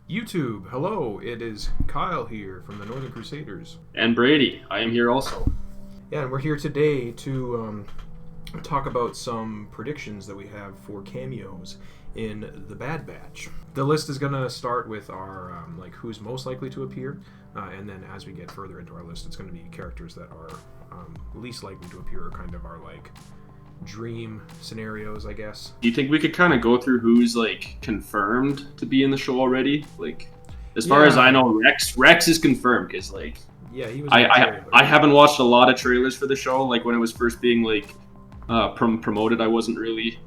YouTube, hello, it is Kyle here from the Northern Crusaders. And Brady, I am here also. Yeah, and we're here today to talk about some predictions that we have for cameos in The Bad Batch. The list is going to start with our, who's most likely to appear, and then as we get further into our list, it's going to be characters that are least likely to appear, or kind of our, dream scenarios, I guess. Do you think we could kind of go through who's confirmed to be in the show already? As far as I know, Rex is confirmed because yeah, he was. I haven't watched a lot of trailers for the show. When it was first being promoted, I wasn't really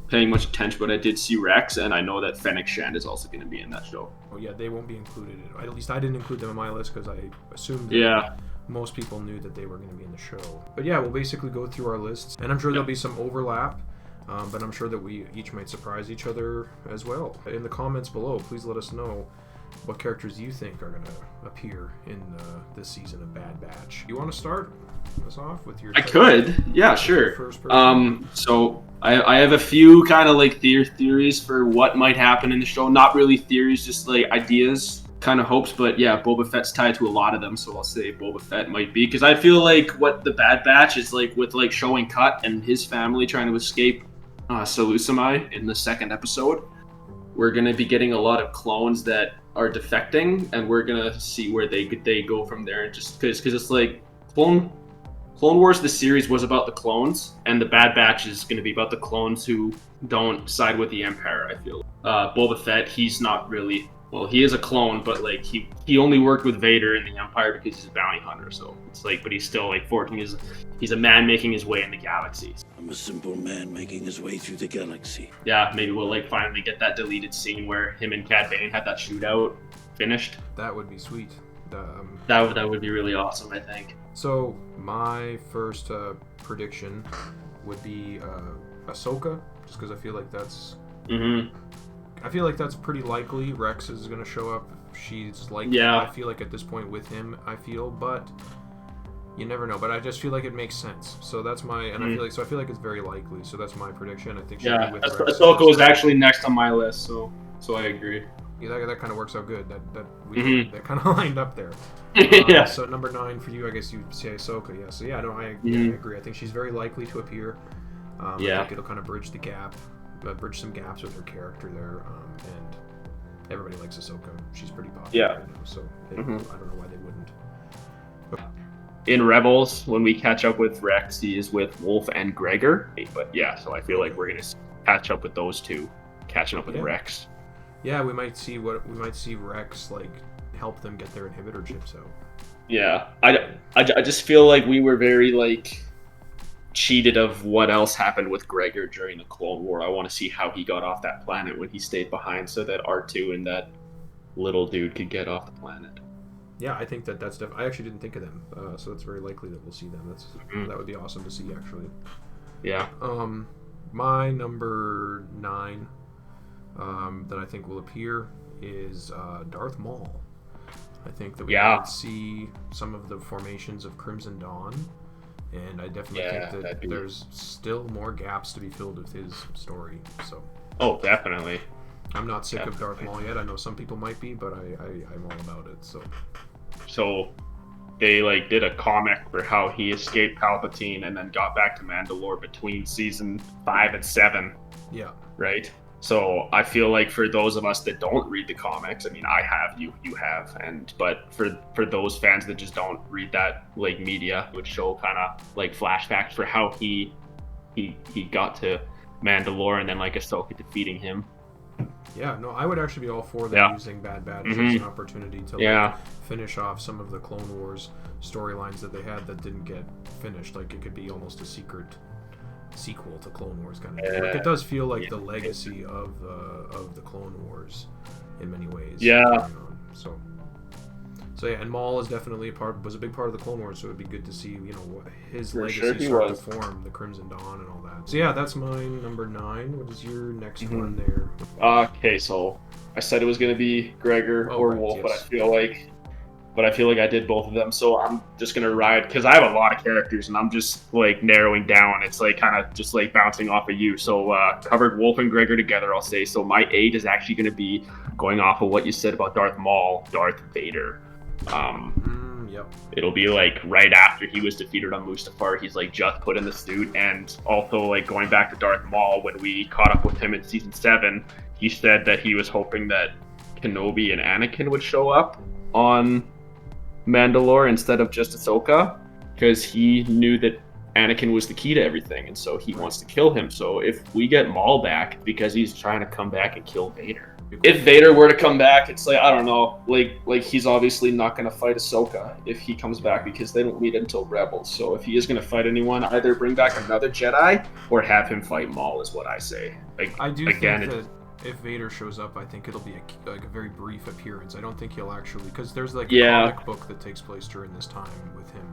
paying much attention, but I did see Rex, and I know that Fennec Shand is also going to be in that show. Oh yeah, they won't be included. At least I didn't include them on my list because I assumed. Yeah. Most people knew that they were going to be in the show. But yeah, we'll basically go through our lists, and I'm sure there'll be some overlap, but I'm sure that we each might surprise each other as well. In the comments below, please let us know what characters you think are going to appear in this season of Bad Batch. You want to start us off with your... I could. Yeah, sure. First person? So I have a few kind of theories for what might happen in the show. Not really theories, just ideas. Kind of hopes, but yeah, Boba Fett's tied to a lot of them, so I'll say Boba Fett might be, because I feel what the Bad Batch is with showing Cut and his family trying to escape Seleucami in the second episode. We're gonna be getting a lot of clones that are defecting, and we're gonna see where they go from there. And just because it's Clone Wars, the series was about the clones, and the Bad Batch is gonna be about the clones who don't side with the Empire. I feel Boba Fett, he's not really. Well, he is a clone, but he only worked with Vader in the Empire because he's a bounty hunter. So it's but he's still he's a man making his way in the galaxy. I'm a simple man making his way through the galaxy. Yeah, maybe we'll finally get that deleted scene where him and Cad Bane had that shootout finished. That would be sweet. That would be really awesome, I think. So my first prediction would be Ahsoka, just because I feel like that's. Mm-hmm. I feel like that's pretty likely. Rex is going to show up. She's I feel like at this point with him, but you never know. But I just feel like it makes sense. So that's my, and I feel like it's very likely. So that's my prediction. I think she'll be with Rex. Ahsoka was actually next on my list, so I agree. Yeah, that kind of works out good. That kind of lined up there. Yeah. So number 9 for you, I guess you'd say Ahsoka. Yeah. So yeah, no, I agree. I think she's very likely to appear. I think it'll kind of bridge some gaps with her character there, and everybody likes Ahsoka. She's pretty popular right now, so I don't know why they wouldn't. In Rebels, when we catch up with Rex, he is with Wolf and Gregor. But yeah, so I feel like we're gonna catch up with those two, catching up with Rex. Yeah, we might see Rex help them get their inhibitor chips out. Yeah, I just feel like we were very cheated of what else happened with Gregor during the Clone War. I want to see how he got off that planet when he stayed behind, so that R2 and that little dude could get off the planet. Yeah, I think that's I actually didn't think of them, so it's very likely that we'll see them. That would be awesome to see, actually. Yeah. My number 9 that I think will appear is Darth Maul. I think that we might see some of the formations of Crimson Dawn. And I definitely think that there's still more gaps to be filled with his story. So. Oh, definitely. I'm not sick of Darth Maul yet. I know some people might be, but I'm all about it. So they did a comic for how he escaped Palpatine and then got back to Mandalore between season 5 and 7. Yeah. Right. So I feel for those of us that don't read the comics, I mean, I have, you have, but for those fans that just don't read that media, it would show kind of flashbacks for how he got to Mandalore and then Ahsoka defeating him. Yeah, no, I would actually be all for them using Bad Batch as an opportunity to finish off some of the Clone Wars storylines that they had that didn't get finished. It could be almost a secret sequel to Clone Wars kind of thing. It does feel like the legacy of the Clone Wars in many ways. Yeah. So yeah, and Maul is definitely was a big part of the Clone Wars, so it'd be good to see his legacy start to form, the Crimson Dawn and all that. So yeah, that's my number 9. What is your next one there? Okay, so I said it was going to be Gregor or Wolf, but but I feel like I did both of them, so I'm just gonna ride because I have a lot of characters and I'm just like narrowing down. It's like kind of just like bouncing off of you. So covered Wolf and Gregor together, I'll say. So my 8 is actually gonna be going off of what you said about Darth Maul, Darth Vader. Yep. It'll be like right after he was defeated on Mustafar, he's like just put in the suit, and also like going back to Darth Maul, when we caught up with him in season 7, he said that he was hoping that Kenobi and Anakin would show up on Mandalore instead of just Ahsoka, because he knew that Anakin was the key to everything, and so he wants to kill him. So if we get Maul back, because he's trying to come back and kill Vader. If Vader were to come back, it's like, I don't know, like he's obviously not going to fight Ahsoka if he comes back, because they don't meet until Rebels. So if he is going to fight anyone, either bring back another Jedi or have him fight Maul is what I say. Like, I do think that if Vader shows up, I think it'll be a very brief appearance. I don't think he'll actually, because there's like a comic book that takes place during this time with him.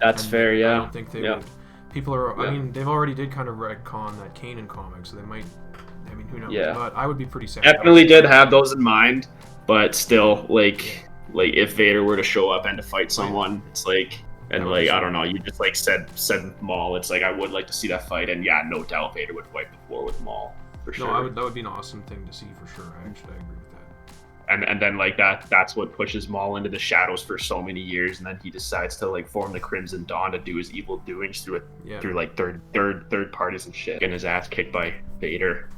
That's fair, yeah. I don't think they would. People are. I mean, they've already did kind of retcon that Kanan comic, so they might. I mean, who knows? Yeah. But I would be pretty sad. Definitely did have those in mind, but still, like if Vader were to show up and to fight someone, it's like, and like I don't know, you just like said Maul. It's like I would like to see that fight, and yeah, no doubt Vader would wipe the floor with Maul for sure. No, that would be an awesome thing to see for sure. I agree with that. And then like that's what pushes Maul into the shadows for so many years, and then he decides to like form the Crimson Dawn to do his evil doings through like third parties and shit, getting his ass kicked by Vader,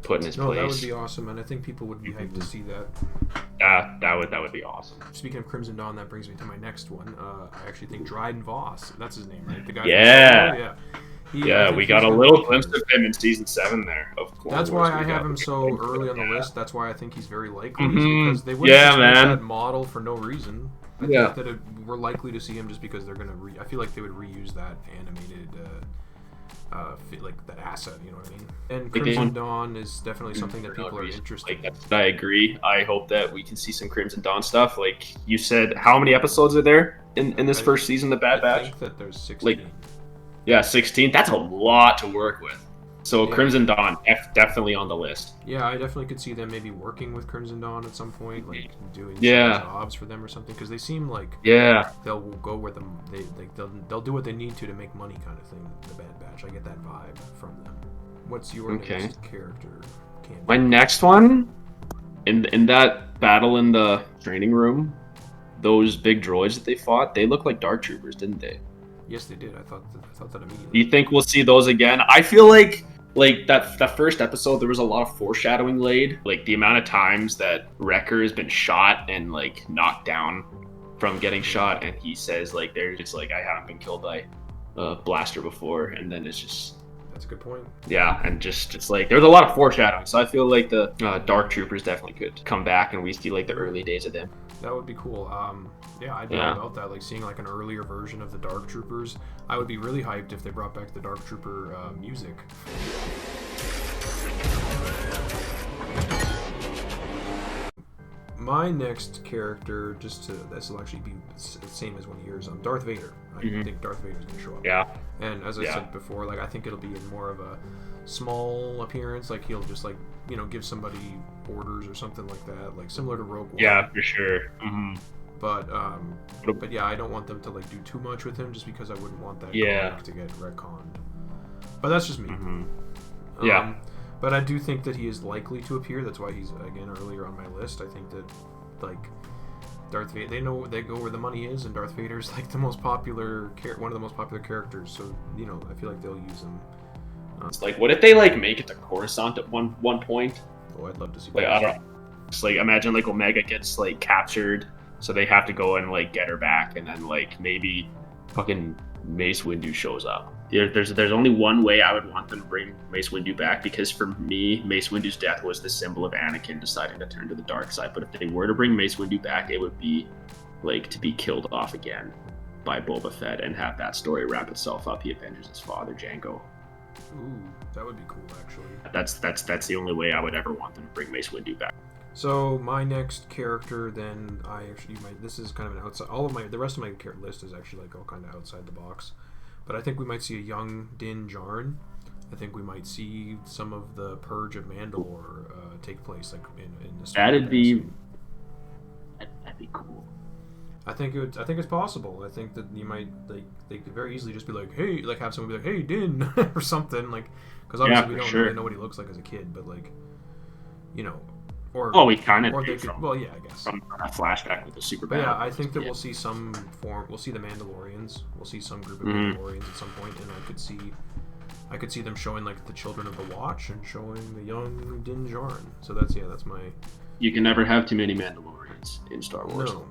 put in his place. That would be awesome, and I think people would be hyped to see that. That would be awesome. Speaking of Crimson Dawn, that brings me to my next one. I actually think Dryden Voss, that's his name, right? The guy. We got a little glimpse of him in season 7 there. Of course. That's why I have him so early on the list. That's why I think he's very likely, because they wouldn't just make that model for no reason. I think that we're likely to see him just because they're gonna. I feel like they would reuse that animated, like that asset. You know what I mean? And Crimson Dawn is definitely something that people are interested in. I agree. I hope that we can see some Crimson Dawn stuff. Like you said, how many episodes are there in this first season, The Bad Batch? I think that there's 16. Yeah, 16. That's a lot to work with. So Crimson Dawn, definitely on the list. Yeah, I definitely could see them maybe working with Crimson Dawn at some point, like doing some jobs for them or something, because they seem like they'll go where they'll do what they need to make money, kind of thing. The Bad Batch, I get that vibe from them. What's your next character? My next one, in that battle in the training room, those big droids that they fought, they looked like Dark Troopers, didn't they? Yes, they did. I thought that immediately. Do you think we'll see those again? I feel like that first episode, there was a lot of foreshadowing laid. Like the amount of times that Wrecker has been shot and like knocked down from getting shot, and he says like there's just like I haven't been killed by a blaster before, and then it's just. That's a good point. Yeah, and just it's like there's a lot of foreshadowing, so I feel like the Dark Troopers definitely could come back, and we see like the early days of them. That would be cool. I'd be all about that. Like seeing like an earlier version of the Dark Troopers. I would be really hyped if they brought back the Dark Trooper music. My next character, this will actually be the same as one of yours. Darth Vader. I think Darth Vader's gonna show up. Yeah. And as I said before, like I think it'll be in more of a small appearance. Like he'll just like give somebody orders or something like that, like similar to Rogue One. Yeah, for sure. But yeah, I don't want them to like do too much with him, just because I wouldn't want that comic to get retconned. But that's just me. But I do think that he is likely to appear. That's why he's again earlier on my list. I think that like Darth Vader, they go where the money is, and Darth Vader's like the most popular one of the most popular characters. So I feel like they'll use him. It's like, what if they like make it to Coruscant at one point? Oh, I'd love to see. Like I don't know. Just like imagine like Omega gets like captured, so they have to go and like get her back, and then like maybe fucking Mace Windu shows up. There's only one way I would want them to bring Mace Windu back, because for me, Mace Windu's death was the symbol of Anakin deciding to turn to the dark side. But if they were to bring Mace Windu back, it would be like to be killed off again by Boba Fett and have that story wrap itself up. He avenges his father, Jango. Ooh, that would be cool, actually. That's the only way I would ever want them to bring Mace Windu back. So my next character, then this is kind of an outside. The rest of my list is actually like all kind of outside the box. But I think we might see a young Din Djarin. I think we might see some of the Purge of Mandalore take place, like in the. That'd be cool. I think it's possible. I think that you might they could very easily just be like, hey, like have someone be like, hey, Din, or something, like, because obviously we don't really know what he looks like as a kid, but like, you know, or we kind of well, yeah, I guess from a flashback with the super. But yeah, I think that we'll see some form. We'll see the Mandalorians. We'll see some group of Mandalorians at some point, and I could see them showing like the Children of the Watch and showing the young Din Djarin. So that's my. You can never have too many Mandalorians in Star Wars. No.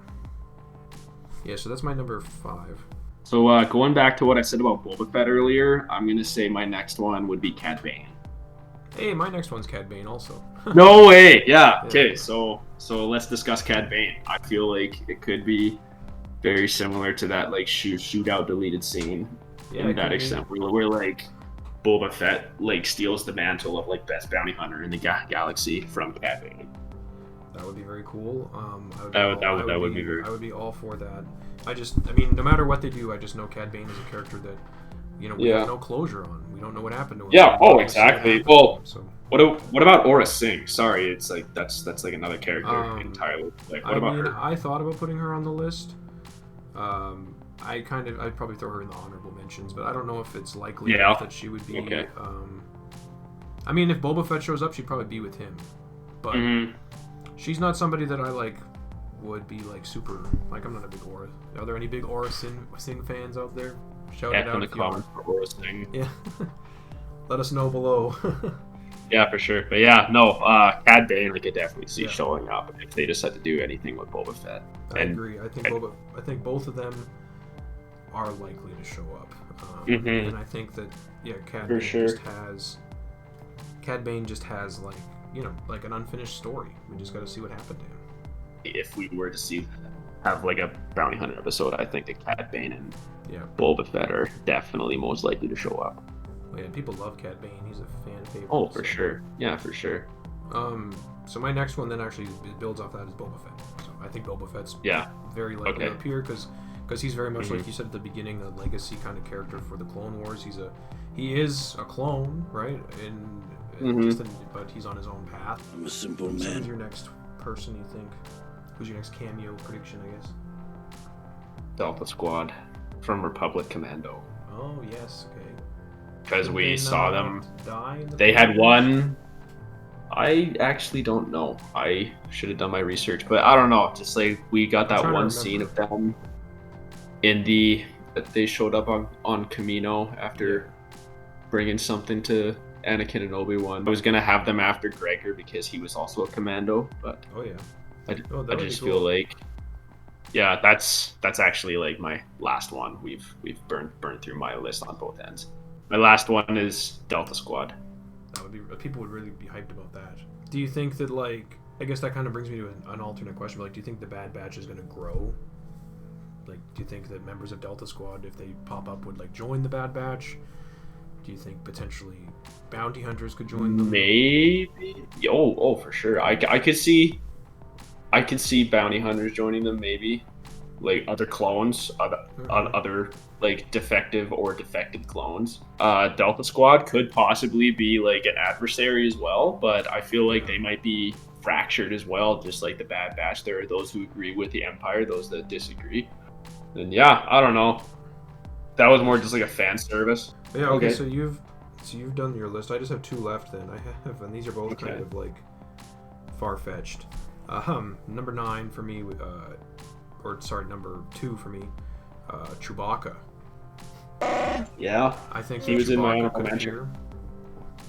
Yeah, so that's my number 5. So going back to what I said about Boba Fett earlier, I'm gonna say my next one would be Cad Bane. Hey, my next one's Cad Bane also. No way! Yeah. Okay. So let's discuss Cad Bane. I feel like it could be very similar to that like shootout deleted scene. Yeah, in that extent, where like Boba Fett like steals the mantle of like best bounty hunter in the galaxy from Cad Bane. That would be very cool. That would be very. I would be all for that. I mean, no matter what they do, I just know Cad Bane is a character that, you know, we have no closure on. We don't know what happened to him. Yeah. Oh, exactly. Well, so. What about Aura Singh? Sorry, it's like that's like another character entirely. Like, what about her? I thought about putting her on the list. I'd probably throw her in the honorable mentions, but I don't know if it's likely that she would be. Okay. I mean, if Boba Fett shows up, she'd probably be with him, but. She's not somebody that I like would be like super like. I'm not a big Aura. Are there any big Aura Singh fans out there? Shout it out in the comments for Aura Singh. Yeah. Let us know below. Yeah, for sure. But yeah, no, Cad Bane I could definitely see showing up if they decide to do anything with Boba Fett. I agree. I think both of them are likely to show up. And I think that Cad Bane just has like, you know, like an unfinished story. We just got to see what happened to him. If we were to have like a bounty hunter episode, I think that Cad Bane and Boba Fett are definitely most likely to show up. Well, yeah, people love Cad Bane. He's a fan favorite. Oh, for sure. Yeah, for sure. So my next one then actually builds off that is Boba Fett. So I think Boba Fett's very likely to appear because he's very much like you said at the beginning, a legacy kind of character for the Clone Wars. He is a clone, right? But he's on his own path. I'm a simple man. Who's your next person, you think? Who's your next cameo prediction, I guess? Delta Squad from Republic Commando. Oh, yes, okay. Because we saw them. They had one. I actually don't know. I should have done my research, but I don't know. Just like we got that one scene of them that they showed up on Camino after bringing something to Anakin and Obi-Wan. I was gonna have them after Gregor because he was also a commando, but I just feel like that's actually like my last one. We've burned through my list on both ends. My last one is Delta Squad. That would be people would really be hyped about that. Do you think that like I guess that kind of brings me to an alternate question, but like do you think the Bad Batch is gonna grow? Like do you think that members of Delta Squad, if they pop up, would like join the Bad Batch? Do you think potentially bounty hunters could join them? Maybe. Oh, for sure. I could see bounty hunters joining them. Maybe, like other clones, other like defective or defected clones. Delta Squad could possibly be like an adversary as well, but I feel like they might be fractured as well, just like the Bad Batch. There are those who agree with the Empire, those that disagree. And I don't know. That was more just like a fan service. Yeah, okay. So you've done your list. I just have 2 left then. And these are both kind of like far-fetched. Number 9 for me, number 2 for me, Chewbacca. Yeah. I think he was in my honorable mention.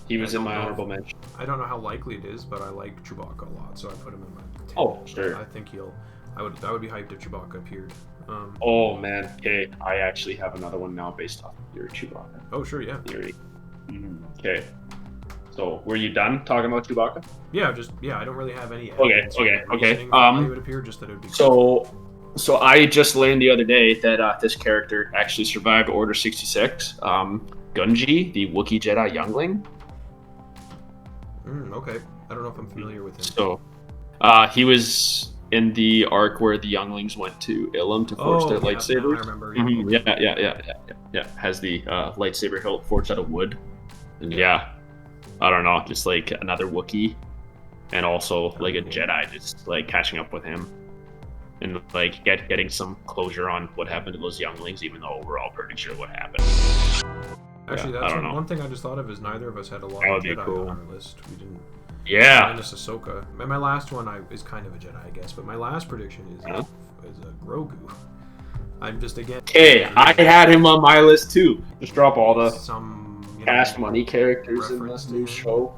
He was in my honorable mention. I don't know how likely it is, but I like Chewbacca a lot, so I put him in my 10. Oh, sure. I think that would be hyped if Chewbacca appeared. Oh man, okay. I actually have another one now based off your Chewbacca. Oh sure, yeah. Okay. So were you done talking about Chewbacca? Yeah, I don't really have any. Okay. Why he would appear, just that it would be. So I just learned the other day that this character actually survived Order 66. Gunji, the Wookiee Jedi youngling. Okay. I don't know if I'm familiar with him. So, he was in the arc where the younglings went to Ilum to forge their lightsabers. I remember. Yeah. Has the lightsaber hilt forged out of wood. And I don't know, just like another Wookiee, and also like a Jedi, just like catching up with him. and like getting some closure on what happened to those younglings, even though we're all pretty sure what happened. Actually, Yeah, that's I don't know. one thing I just thought of is neither of us had a lot That of would be Jedi cool. on our list. We didn't. Yeah. Minus Ahsoka. My last one is kind of a Jedi, I guess, but my last prediction is Yeah. a Grogu. I'm just again. Okay, I had him on my list too. Just drop all the some cash money characters in reference this to new him. show.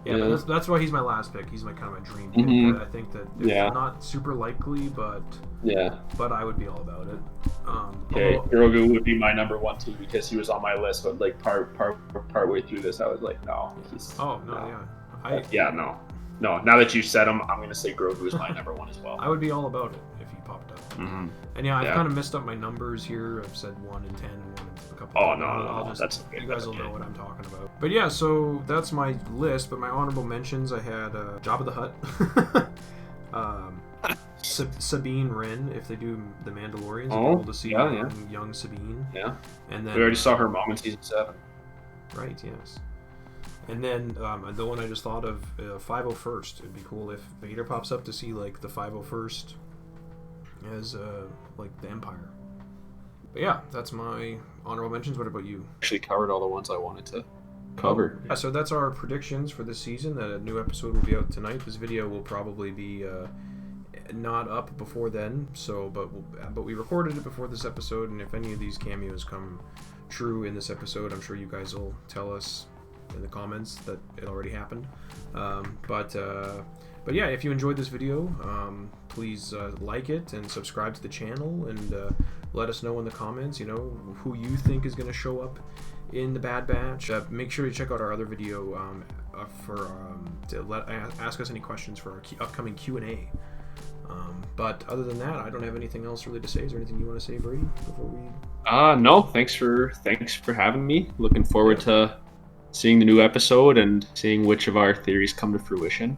Yeah, but that's why he's my last pick. He's my kind of my dream pick. Mhm. I think that Yeah. it's not super likely, but Yeah. I would be all about it. Okay, although- Grogu would be my number one too because he was on my list, but like part way through this, I was like, no, he's. Oh no, yeah. Yeah, no. Now that you said him, I'm gonna say Grogu is my number one as well. I would be all about it if he popped up. Mm-hmm. And yeah, I've Yeah. kind of messed up my numbers here. I've said 1 and 10 and 1 and a couple. Oh, of no, I'll no, just, that's okay, you guys that's will okay. know what I'm talking about. But yeah, so that's my list. But my honorable mentions, I had Jabba the Hutt, Sabine Wren. If they do the Mandalorians, it'd be Oh, cool to see yeah, young Sabine. Yeah. And then We already saw her mom in season 7. Right. Yes. And then the one I just thought of, 501st. It'd be cool if Vader pops up to see like the 501st as like the Empire. But yeah, that's my honorable mentions. What about you? Actually covered all the ones I wanted to cover. Yeah, so that's our predictions for this season. A new episode will be out tonight. This video will probably be not up before then. So, but we recorded it before this episode, and if any of these cameos come true in this episode, I'm sure you guys will tell us in the comments that it already happened. But yeah, if you enjoyed this video, please like it and subscribe to the channel, and let us know in the comments, who you think is going to show up in the Bad Batch. Make sure you check out our other video to ask us any questions for our upcoming Q&A. But other than that, I don't have anything else really to say. Is there anything you want to say, Brady, before we? No. Thanks for having me. Looking forward to seeing the new episode and seeing which of our theories come to fruition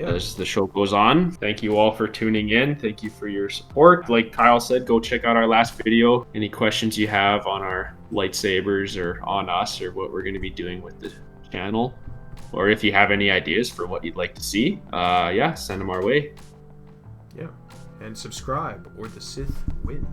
as the show goes on. Thank you all for tuning in. Thank you for your support. Like Kyle said, go check out our last video. Any questions you have on our lightsabers or on us or what we're going to be doing with the channel, or if you have any ideas for what you'd like to see, send them our way. Yeah, and subscribe or the Sith win.